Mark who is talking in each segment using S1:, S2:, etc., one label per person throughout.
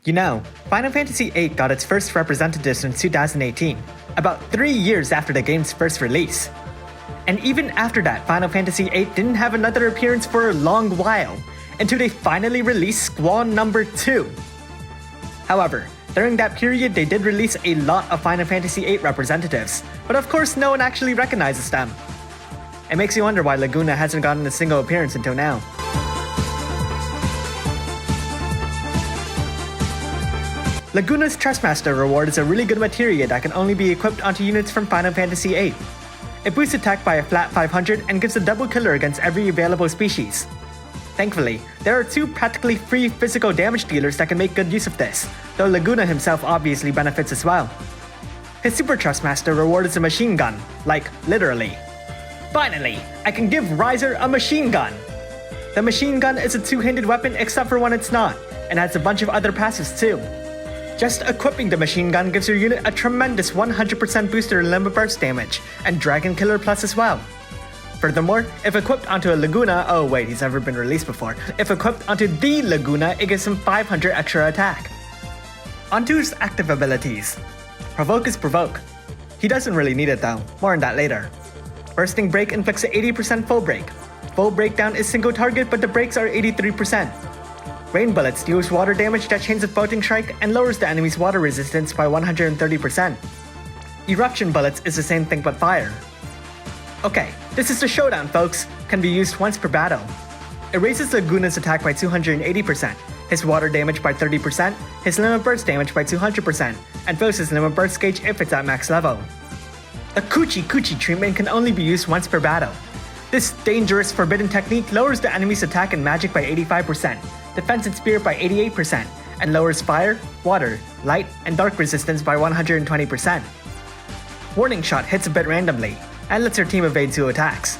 S1: You know, Final Fantasy VIII got its first representatives in 2018, about 3 years after the game's first release. And even after that, Final Fantasy VIII didn't have another appearance for a long while, until they finally released Squall number 2. However, during that period they did release a lot of Final Fantasy VIII representatives, but of course no one actually recognizes them. It makes you wonder why Laguna hasn't gotten a single appearance until now. Laguna's Trustmaster reward is a really good materia that can only be equipped onto units from Final Fantasy VIII. It boosts attack by a flat 500 and gives a double killer against every available species. Thankfully, there are 2 practically free physical damage dealers that can make good use of this, though Laguna himself obviously benefits as well. His Super Trustmaster reward is a machine gun, like literally. Finally, I can give Riser a machine gun! The machine gun is a 2-handed weapon except for when it's not, and has a bunch of other passives too. Just equipping the machine gun gives your unit a tremendous 100% booster in limit burst damage, and Dragon Killer Plus as well. Furthermore, if equipped onto a Laguna, oh wait, he's never been released before. If equipped onto the Laguna, it gives him 500 extra attack. Onto his active abilities. Provoke is Provoke. He doesn't really need it though, more on that later. Bursting Break inflicts an 80% full break. Full breakdown is single target but the breaks are 83%. Rain Bullets deals water damage that chains a floating strike and lowers the enemy's water resistance by 130%. Eruption Bullets is the same thing but fire. Okay, this is the showdown folks, can be used once per battle. It raises Laguna's attack by 280%, his water damage by 30%, his limit burst damage by 200%, and fills his limit burst gauge if it's at max level. The Coochie Coochie treatment can only be used once per battle. This dangerous forbidden technique lowers the enemy's attack and magic by 85%, defense and spirit by 88%, and lowers fire, water, light, and dark resistance by 120%. Warning Shot hits a bit randomly, and lets your team evade 2 attacks.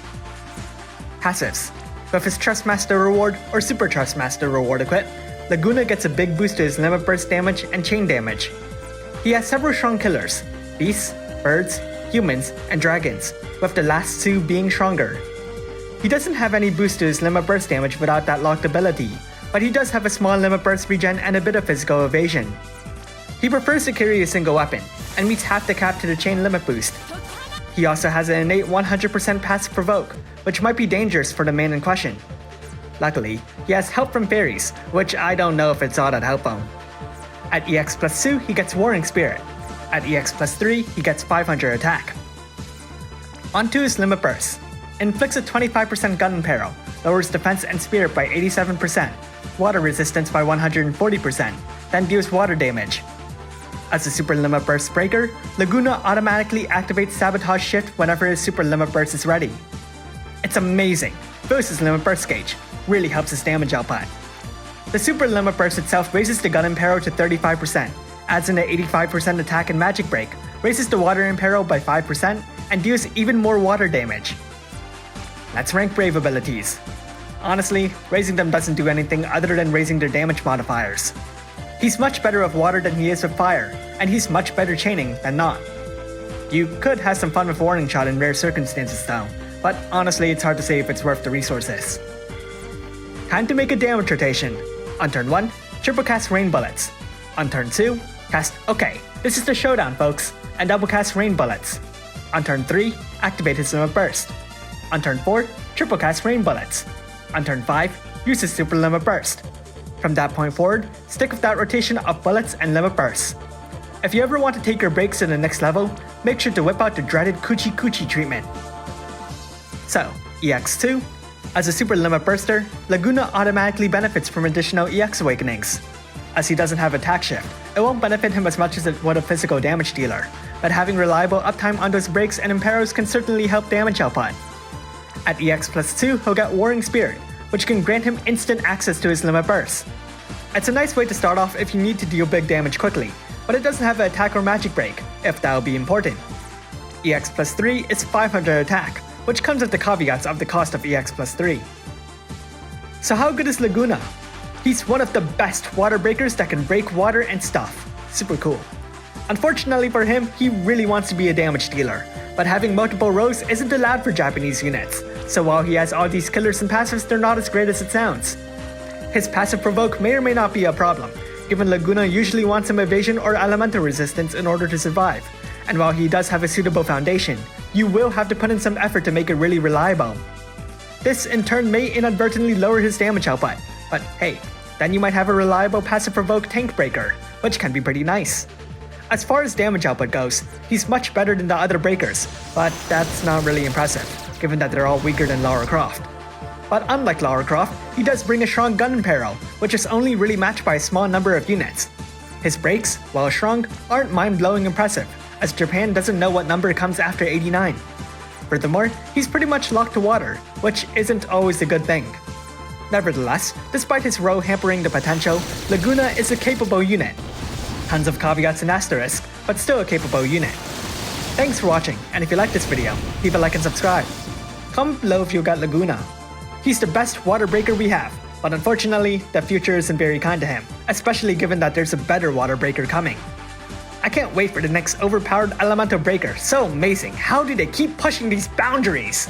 S1: Passives. With his Trustmaster reward or Super Trustmaster reward equipped, Laguna gets a big boost to his limit burst damage and chain damage. He has several strong killers, beasts, birds, humans, and dragons, with the last 2 being stronger. He doesn't have any boost to his limit burst damage without that locked ability, but he does have a small limit burst regen and a bit of physical evasion. He prefers to carry a single weapon, and meets half the cap to the chain limit boost. He also has an innate 100% passive Provoke, which might be dangerous for the main in question. Luckily, he has help from fairies, which I don't know if it's all that help him. At EX plus 2, he gets Warring Spirit. At EX plus 3, he gets 500 attack. Onto his limit burst. Inflicts a 25% gun imperil, lowers defense and spirit by 87%, water resistance by 140%, then deals water damage. As a Super Limit Burst breaker, Laguna automatically activates Sabotage Shift whenever his Super Limit Burst is ready. It's amazing, fills his limit burst gauge, really helps his damage output. The Super Limit Burst itself raises the gun imperil to 35%, adds in an 85% attack and magic break, raises the water imperil by 5%, and deals even more water damage. Let's rank Brave abilities. Honestly, raising them doesn't do anything other than raising their damage modifiers. He's much better with water than he is with fire, and he's much better chaining than not. You could have some fun with Warning Shot in rare circumstances though, but honestly it's hard to say if it's worth the resources. Time to make a damage rotation. On turn 1, triple cast Rain Bullets. On turn 2, cast okay, this is the showdown folks, and double cast Rain Bullets. On turn 3, activate his Limit Burst. On turn 4, triple cast Rain Bullets. On turn 5, use his Super Limit Burst. From that point forward, stick with that rotation of bullets and limit bursts. If you ever want to take your breaks to the next level, make sure to whip out the dreaded Coochie Coochie treatment. So, EX2. As a Super Limit Burster, Laguna automatically benefits from additional EX awakenings. As he doesn't have attack shift, it won't benefit him as much as it would a physical damage dealer, but having reliable uptime on those breaks and imperos can certainly help damage output. At EX plus 2, he'll get Warring Spirit, which can grant him instant access to his limit burst. It's a nice way to start off if you need to deal big damage quickly, but it doesn't have an attack or magic break, if that will be important. EX plus 3 is 500 attack, which comes with the caveats of the cost of EX plus 3. So how good is Laguna? He's one of the best water breakers that can break water and stuff. Super cool. Unfortunately for him, he really wants to be a damage dealer, but having multiple rows isn't allowed for Japanese units, so while he has all these killers and passives, they're not as great as it sounds. His passive Provoke may or may not be a problem, given Laguna usually wants some evasion or elemental resistance in order to survive, and while he does have a suitable foundation, you will have to put in some effort to make it really reliable. This in turn may inadvertently lower his damage output, but hey, then you might have a reliable passive provoke tank breaker, which can be pretty nice. As far as damage output goes, he's much better than the other breakers, but that's not really impressive, given that they're all weaker than Lara Croft. But unlike Lara Croft, he does bring a strong gun peril, which is only really matched by a small number of units. His breaks, while strong, aren't mind-blowing impressive, as Japan doesn't know what number comes after 89. Furthermore, he's pretty much locked to water, which isn't always a good thing. Nevertheless, despite his role hampering the potential, Laguna is a capable unit. Tons of caveats and asterisks, but still a capable unit. Thanks for watching, and if you like this video, leave a like and subscribe. Comment below if you got Laguna. He's the best water breaker we have, but unfortunately, the future isn't very kind to him, especially given that there's a better water breaker coming. I can't wait for the next overpowered elemental breaker, so amazing, how do they keep pushing these boundaries?